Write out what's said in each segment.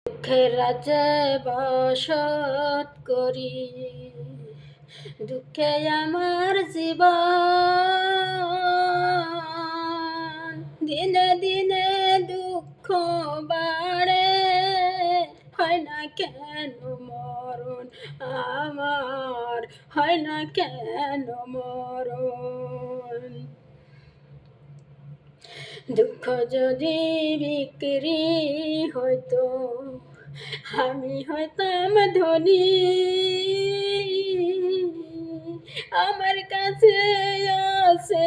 দুঃখের রাজ্যে বসত করি, দুঃখে আমার জীবন, দিনে দিনে দুঃখ বাড়ে, হয় না কেন মরণ আমার, হয় না কেন মরণ। দুঃখ যদি বিক্রি হইতো আমি হইতাম ধনী, আমার কাছে আছে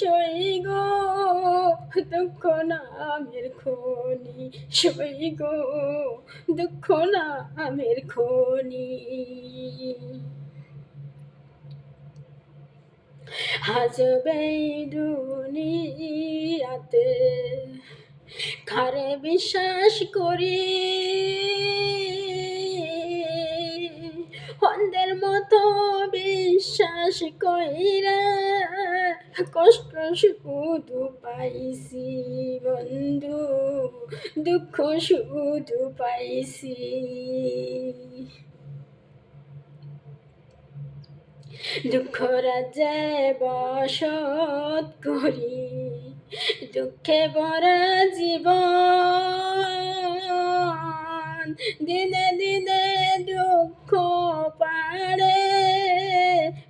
সই গো দুঃখ নামের খনি, সই গো দুঃখ নামের খনি। হাজবে দুনিয়াতে কারে বিশ্বাস করি, অন্ধের মতো বিশ্বাস কইরা কষ্ট শুধু পাইছি বন্ধু, দুঃখ শুধু পাইছি। দুঃখ রাজ্যে বসত করি, দুঃখে ভরা জীবন, দিনে দিনে দুঃখ পাড়ে,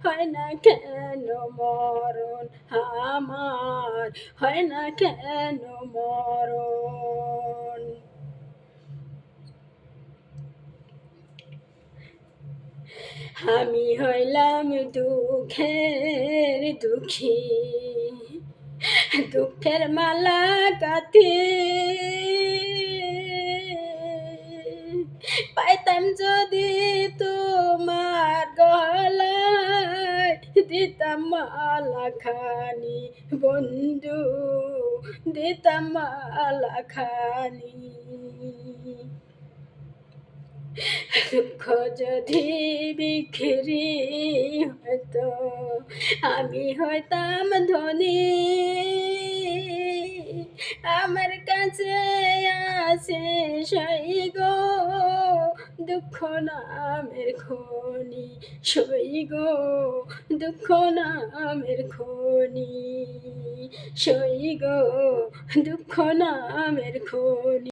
হয় না কেন মরণ আমার, হয় না কেন মরণ। আমি হইলাম দুঃখের দুঃখী, দুঃখের মালা গাঁথি, পাইতাম যদি তোমার গলায়, দিতাম মালা খানি বন্ধু, দিতাম মালা খানি। দুঃখ যদি বিক্রি হতো আমি হইতাম ধনী, আমার কাছে আছে সই গো দুঃখ নামের খনি, সই গো দুঃখ নামের খনি, সই গো দুঃখ নামের খনি।